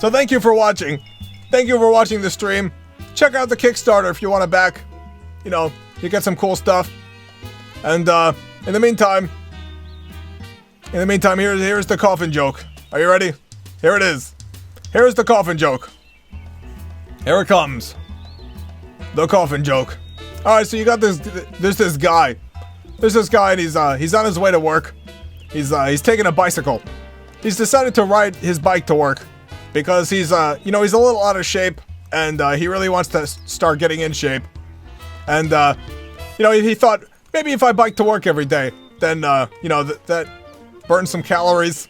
So thank you for watching. Thank you for watching the stream. Check out the Kickstarter if you want to back. You know, you get some cool stuff. And in the meantime, here's the coffin joke. Are you ready? Here it is. Here's the coffin joke. Here it comes. The coffin joke. All right, so you got this. There's this guy. There's this guy, and he's on his way to work. He's taking a bicycle. He's decided to ride his bike to work because he's he's a little out of shape, and he really wants to start getting in shape. And he thought maybe if I bike to work every day, then that burn some calories.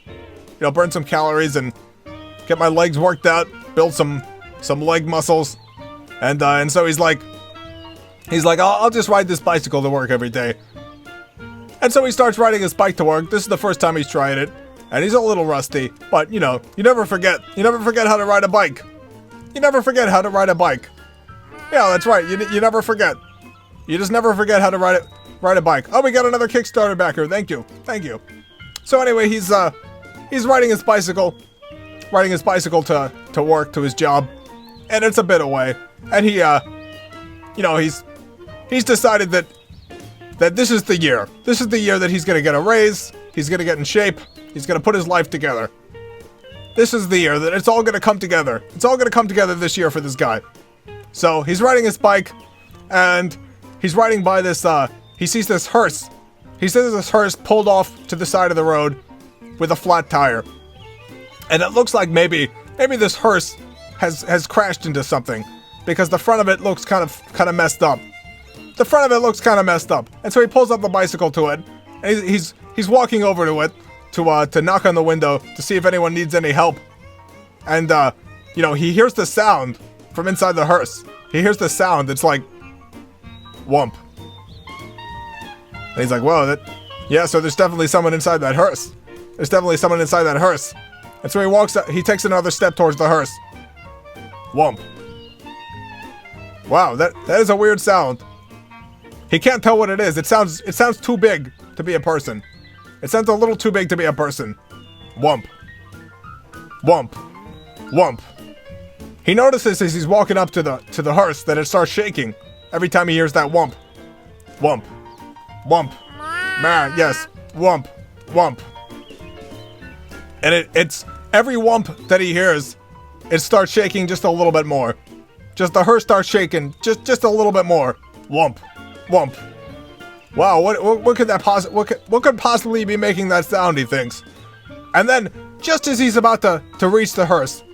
Burn some calories and get my legs worked out, build some leg muscles. And so he's like, I'll just ride this bicycle to work every day. And so he starts riding his bike to work. This is the first time he's trying it, and he's a little rusty. But you never forget. You never forget how to ride a bike. You never forget how to ride a bike. Yeah, that's right. You never forget. You just never forget how to ride a bike. Oh, we got another Kickstarter backer. Thank you. So anyway, he's riding his bicycle to work, to his job, and it's a bit away. And he's decided that this is the year. This is the year that he's gonna get a raise. He's gonna get in shape. He's gonna put his life together. This is the year that it's all gonna come together. It's all gonna come together this year for this guy. So he's riding his bike, and he's riding by this. He sees this hearse. He sees this hearse pulled off to the side of the road with a flat tire, and it looks like maybe this hearse has crashed into something because the front of it looks kind of messed up. The front of it looks kind of messed up, and so he pulls up the bicycle to it, and he's walking over to it to knock on the window to see if anyone needs any help. And he hears the sound from inside the hearse. He hears the sound. It's like whomp. And he's like, whoa, so there's definitely someone inside that hearse. There's definitely someone inside that hearse. And so he takes another step towards the hearse. Whomp. Wow, that is a weird sound. He can't tell what it is. It sounds too big to be a person. It sounds a little too big to be a person. Whomp. Whomp. Whomp. He notices as he's walking up to the hearse that it starts shaking every time he hears that whomp. Whomp. Whomp. Man, yes. Whomp. Whomp. And it's every whomp that he hears, it starts shaking just a little bit more. Just the hearse starts shaking just a little bit more. Whomp. Whomp. Wow, what could that what could possibly be making that sound, he thinks. And then, just as he's about to reach the hearse,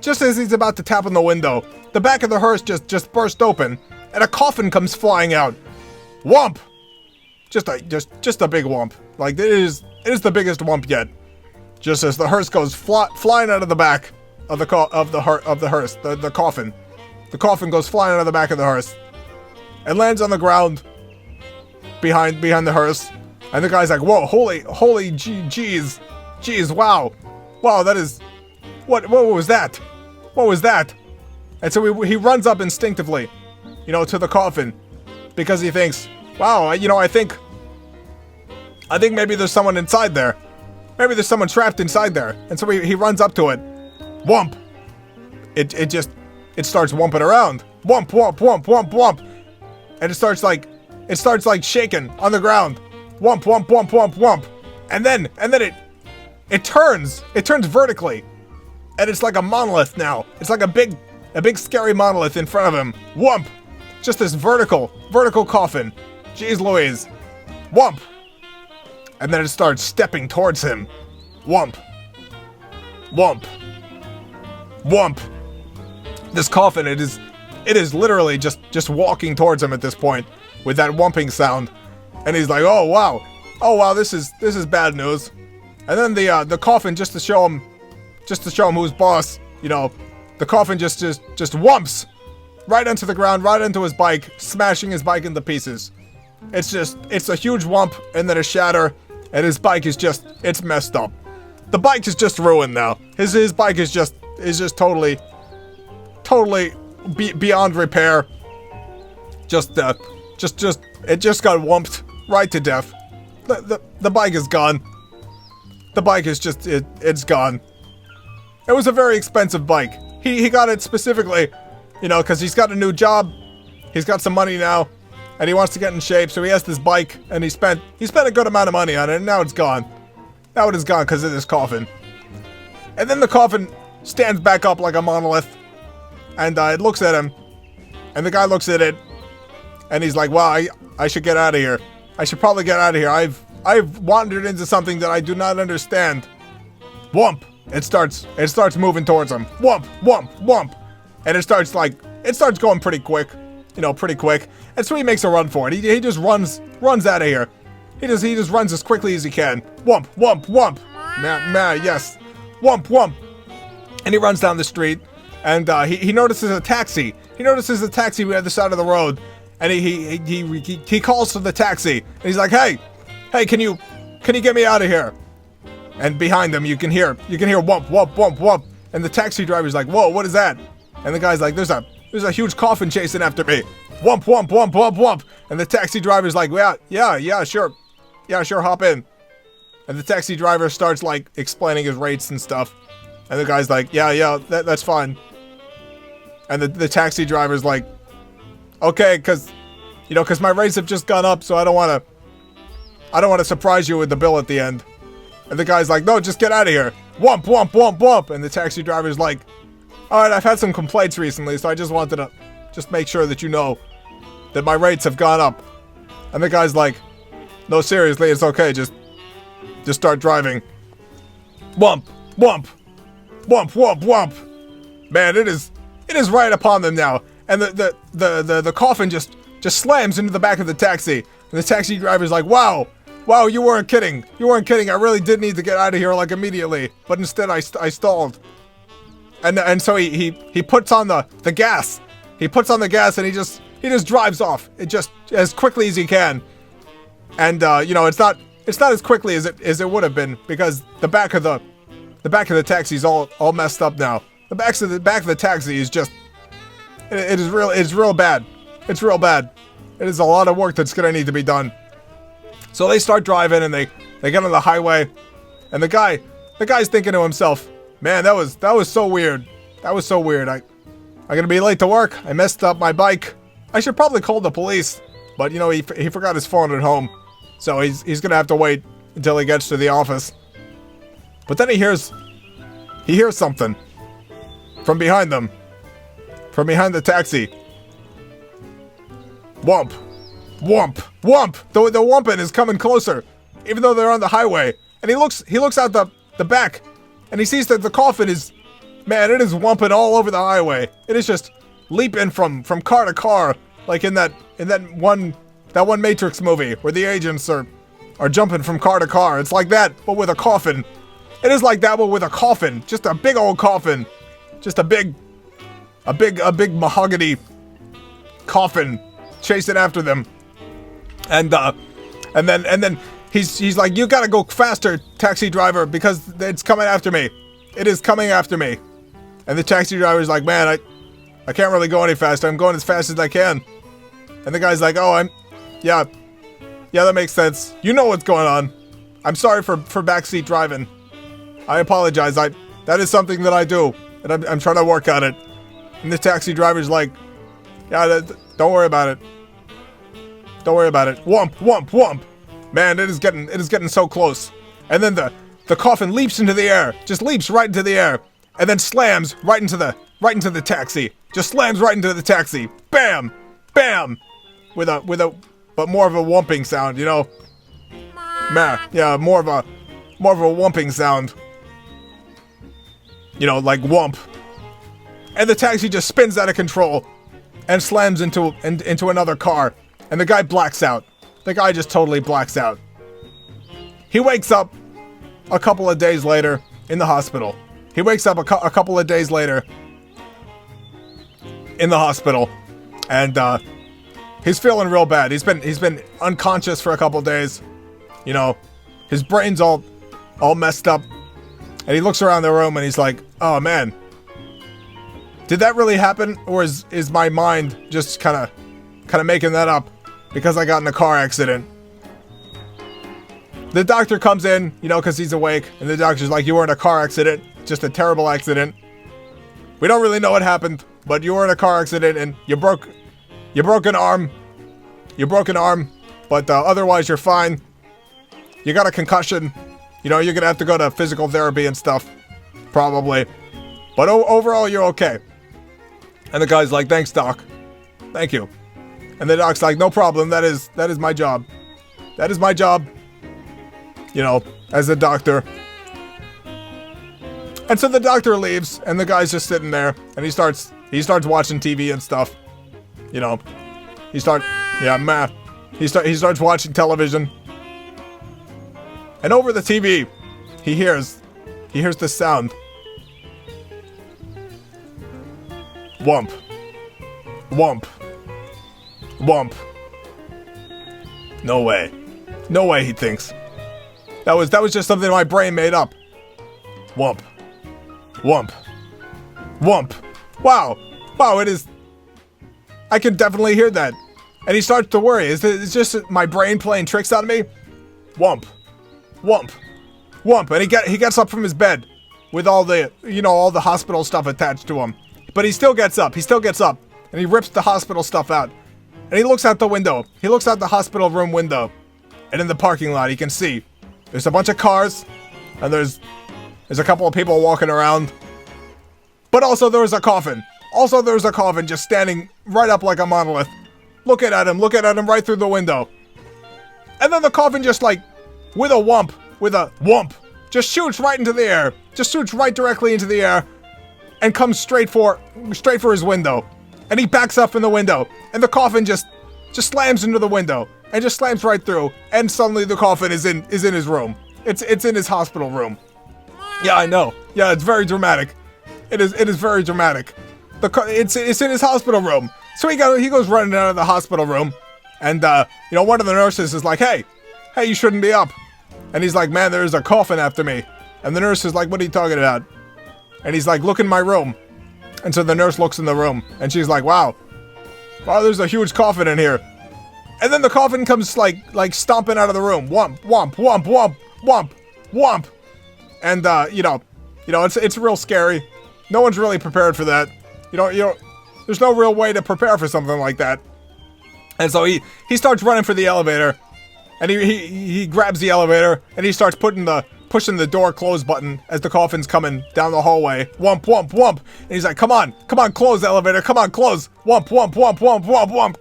just as he's about to tap on the window, the back of the hearse just burst open, and a coffin comes flying out. Whomp! Just a big whomp. Like, it is the biggest whomp yet. Just as the hearse goes flying out of the back of the hearse, the coffin. The coffin goes flying out of the back of the hearse and lands on the ground behind the hearse. And the guy's like, whoa, holy jeez, wow, that is, what was that? What was that? And so he runs up instinctively, to the coffin, because he thinks, wow, I think maybe there's someone inside there. Maybe there's someone trapped inside there. And so he runs up to it. Whomp. It starts whumping around. Whomp, whomp, whomp, whomp, whomp. And it starts like shaking on the ground. Whomp, whomp, whomp, whomp, whomp. And then it turns vertically. And it's like a monolith now. It's like a big scary monolith in front of him. Whomp. Just this vertical coffin. Jeez Louise. Whomp. And then it starts stepping towards him. Whomp. Whomp. Whomp. This coffin, it is literally just walking towards him at this point with that whumping sound. And he's like, oh wow, this is bad news. And then the coffin, just to show him who's boss, the coffin just whumps right into the ground, right into his bike, smashing his bike into pieces. It's a huge whump and then a shatter, and his bike it's messed up. The bike is just ruined now. His bike is just totally beyond repair. It just got whumped right to death. The bike is gone. The bike is it's gone. It was a very expensive bike. He got it specifically, you know, because he's got a new job. He's got some money now, and he wants to get in shape. So he has this bike, and he spent a good amount of money on it, and now it's gone. Now it is gone because of this coffin. And then the coffin stands back up like a monolith, and it looks at him, and the guy looks at it, and he's like, "Wow, I should get out of here. I should probably get out of here. I've wandered into something that I do not understand." Whomp! It starts moving towards him. Whomp! Whomp! Whomp! And it starts going pretty quick, you know, pretty quick. And so he makes a run for it. He just runs out of here. He just runs as quickly as he can. Whomp! Whomp! Whomp! Yes. Whomp! Whomp! And he runs down the street, and he notices a taxi. He notices a taxi at the side of the road, and he calls to the taxi, and he's like, "Hey, can you get me out of here?" And behind them, you can hear whomp, whomp, whomp, whomp. And the taxi driver's like, "Whoa, what is that?" And the guy's like, "There's a huge coffin chasing after me. Whomp, whomp, whomp, whomp, whomp." And the taxi driver's like, yeah, sure, hop in." And the taxi driver starts like explaining his rates and stuff. And the guy's like, yeah, that's fine. And the taxi driver's like, "Okay, cause my rates have just gone up, so I don't want to surprise you with the bill at the end." And the guy's like, "No, just get out of here. Whomp, whomp, whomp, whomp." And the taxi driver's like, "All right, I've had some complaints recently, so I just wanted to just make sure that you know that my rates have gone up." And the guy's like, "No, seriously, it's okay. Just start driving." Whomp, whomp, whomp, whomp, whomp. Man, it is right upon them now. And the coffin just slams into the back of the taxi. And the taxi driver's like, Wow, you weren't kidding. I really did need to get out of here like immediately, but instead I stalled." And so he puts on the gas. He puts on the gas, and he just drives off. It just as quickly as he can. And it's not as quickly as it would have been, because the back of the taxi's all messed up now. The back of the taxi is just it's real bad. It's real bad. It is a lot of work that's gonna need to be done. So they start driving, and they get on the highway, and the guy's thinking to himself, "Man, that was so weird. That was so weird. I'm gonna be late to work. I messed up my bike. I should probably call the police." But he forgot his phone at home, so he's gonna have to wait until he gets to the office. But then he hears something from behind them, from behind the taxi. Whomp. Whomp! Whomp! The whumping is coming closer, even though they're on the highway. And he looks out the back, and he sees that the coffin is, man, it is whumping all over the highway. It is just leaping from car to car, like in that one Matrix movie where the agents are jumping from car to car. It's like that, but with a coffin. It is like that, but with a coffin. Just a big old coffin. Just a big mahogany coffin chasing after them. And then he's like, "You gotta go faster, taxi driver, because it's coming after me. It is coming after me." And the taxi driver's like, "Man, I can't really go any faster. I'm going as fast as I can." And the guy's like, "Oh, yeah, that makes sense. You know what's going on. I'm sorry for backseat driving. I apologize. That is something that I do, and I'm trying to work on it." And the taxi driver's like, "Yeah, don't worry about it. Don't worry about it." Whomp, whomp, whomp. Man, it is getting so close. And then the coffin leaps into the air, just leaps right into the air, and then slams right into the taxi. Just slams right into the taxi. Bam, bam, but more of a whumping sound, you know. Yeah, more of a whumping sound. You know, like whump. And the taxi just spins out of control and slams into another car. And the guy blacks out. The guy just totally blacks out. He wakes up a couple of days later in the hospital. He wakes up a couple of days later in the hospital, and he's feeling real bad. He's been unconscious for a couple of days. You know, his brain's all messed up, and he looks around the room and he's like, "Oh man, did that really happen, or is my mind just kind of making that up because I got in a car accident?" The doctor comes in, you know, because he's awake, and the doctor's like, "You were in a car accident. just a terrible accident. We don't really know what happened, but you were in a car accident and you broke an arm. You broke an arm, but otherwise you're fine. You got a concussion. You know, you're gonna have to go to physical therapy and stuff, probably. But overall, you're okay. And the guy's like, thanks, Doc. Thank you. And the doc's like, no problem. That is my job. That is my job. You know, as a doctor. And so the doctor leaves, and the guy's just sitting there, and he starts watching TV and stuff. You know, he starts watching television. And over the TV, he hears the sound. Whomp. Whomp. Whomp. No way. No way, he thinks. That was just something my brain made up. Whomp. Whomp. Whomp. Wow. Wow, it is. I can definitely hear that. And he starts to worry. Is it just my brain playing tricks on me? Whomp. Whomp. Whomp. And he gets up from his bed with all the, you know, all the hospital stuff attached to him. But he still gets up. He still gets up. And he rips the hospital stuff out. And he looks out the window. He looks out the hospital room window. And in the parking lot, he can see there's a bunch of cars. And there's a couple of people walking around. But also there was a coffin. Also there was a coffin just standing right up like a monolith. Looking at him right through the window. And then the coffin just like, with a whomp, just shoots right into the air. Just shoots right directly into the air. And comes straight for his window. And he backs up in the window. And the coffin just slams into the window. And just slams right through. And suddenly the coffin is in his room. It's in his hospital room. Yeah, I know. Yeah, it's very dramatic. It is very dramatic. It's in his hospital room. So he goes running out of the hospital room. And you know, one of the nurses is like, hey, you shouldn't be up. And he's like, man, there's a coffin after me. And the nurse is like, what are you talking about? And he's like, look in my room. And so the nurse looks in the room. And she's like, wow, there's a huge coffin in here. And then the coffin comes like stomping out of the room. Whomp, whomp, whomp, whomp, whomp, whomp. And you know, it's real scary. No one's really prepared for that. You know, there's no real way to prepare for something like that. And so he starts running for the elevator. And he grabs the elevator and he starts pushing the door close button as the coffin's coming down the hallway. Whomp, whomp, whomp. And he's like, come on, close the elevator. Come on, close. Whomp, whomp, whomp, whomp, whomp, whomp.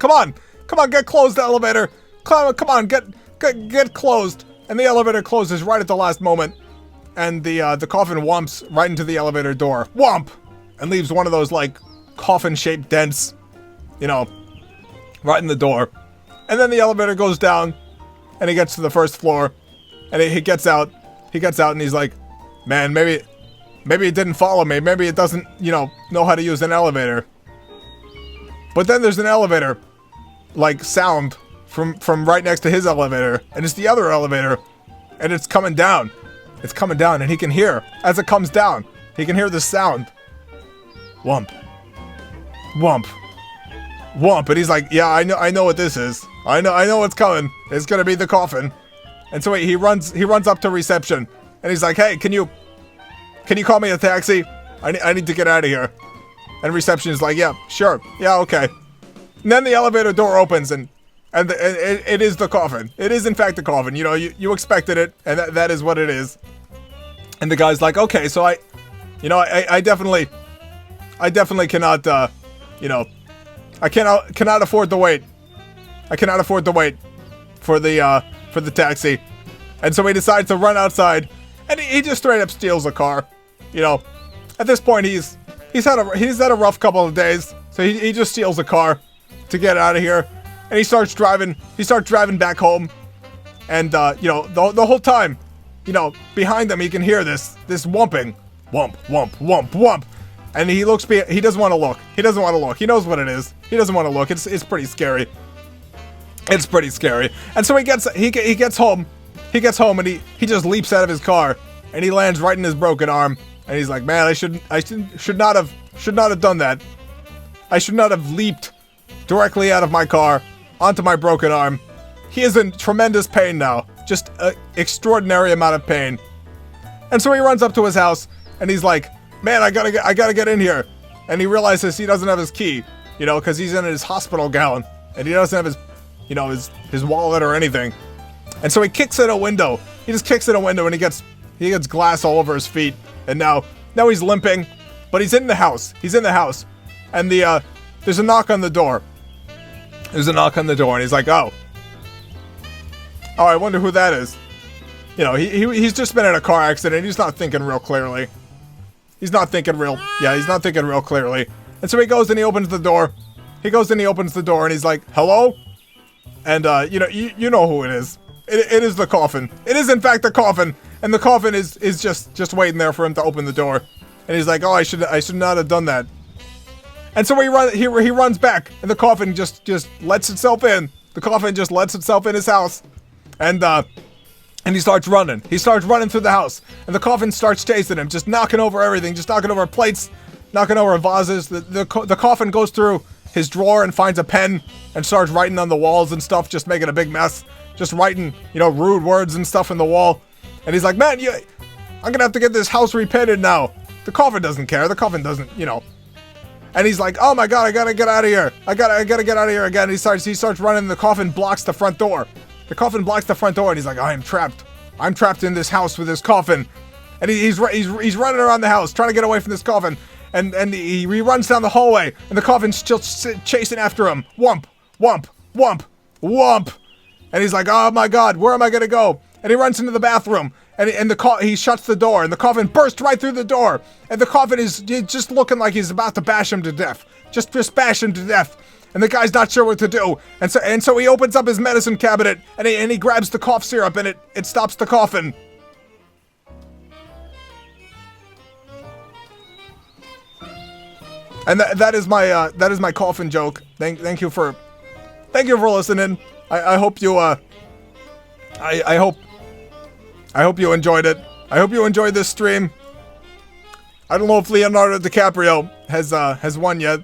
Come on, get closed, the elevator. Come on, get closed. And the elevator closes right at the last moment. And the coffin whomps right into the elevator door. Whomp! And leaves one of those, like, coffin-shaped dents, you know, right in the door. And then the elevator goes down, and he gets to the first floor. And he gets out. He gets out, and he's like, man, maybe it didn't follow me. Maybe it doesn't, you know how to use an elevator. But then there's an elevator, like, sound from right next to his elevator. And it's the other elevator. And it's coming down. It's coming down, and he can hear, as it comes down, he can hear the sound. Whomp. Whomp. Whomp. And he's like, yeah, I know what this is. I know what's coming. It's gonna be the coffin. And so he runs up to reception, and he's like, hey, can you call me a taxi? I need to get out of here. And reception is like, yeah, sure. Yeah, okay. And then the elevator door opens, and it is the coffin. It is, in fact, the coffin. You know, you expected it, and that is what it is. And the guy's like, okay, so I definitely cannot, you know, I cannot afford to wait. I cannot afford to wait for the taxi. And so he decides to run outside, and he just straight up steals a car. You know, at this point he's had a rough couple of days, so he just steals a car to get out of here. And he starts driving back home. And you know, the whole time, you know, behind him he can hear this whumping. Whump, whump, whump, whump. And he doesn't want to look. He doesn't want to look. He knows what it is. He doesn't want to look. It's pretty scary. It's pretty scary. And so he gets home. He gets home and he just leaps out of his car and he lands right in his broken arm. And he's like, man, I should not have done that. I should not have leaped directly out of my car onto my broken arm. He is in tremendous pain now. Just an extraordinary amount of pain. And so he runs up to his house and he's like, man, I gotta get in here. And he realizes he doesn't have his key, you know, because he's in his hospital gown, and he doesn't have his, you know, his wallet or anything. And so he kicks in a window. He just kicks in a window, and he gets glass all over his feet. And now he's limping, but he's in the house. He's in the house, and there's a knock on the door. There's a knock on the door, and he's like, oh, I wonder who that is. You know, he's just been in a car accident. He's not thinking real clearly. He's not thinking real clearly. And so he goes and he opens the door. And he's like, hello? And, you know who it is. It is the Coffin. It is, in fact, the Coffin. And the Coffin is just waiting there for him to open the door. And he's like, oh, I should not have done that. And so he runs back, and the Coffin just lets itself in. The Coffin just lets itself in his house. And he starts running. He starts running through the house. And the Coffin starts chasing him, just knocking over everything, just knocking over plates, knocking over vases. The Coffin goes through his drawer and finds a pen and starts writing on the walls and stuff, just making a big mess. Just writing, you know, rude words and stuff in the wall. And he's like, man, I'm gonna have to get this house repainted now. The Coffin doesn't care. The Coffin doesn't, you know. And he's like, oh my god, I gotta get out of here. I gotta get out of here again. He starts running. The Coffin blocks the front door. The Coffin blocks the front door, and he's like, I am trapped. I'm trapped in this house with this Coffin. And he's running around the house, trying to get away from this Coffin. And he runs down the hallway, and the Coffin's still chasing after him. Whomp, whomp, whomp, whomp. And he's like, oh my god, where am I gonna go? And he runs into the bathroom, and he shuts the door, and the Coffin bursts right through the door. And the Coffin is just looking like he's about to bash him to death. Just bash him to death. And the guy's not sure what to do. And so he opens up his medicine cabinet, and he grabs the cough syrup, and it stops the Coffin. And that is my Coffin joke. Thank you for listening. I hope you I hope you enjoyed it. I hope you enjoyed this stream. I don't know if Leonardo DiCaprio has won yet.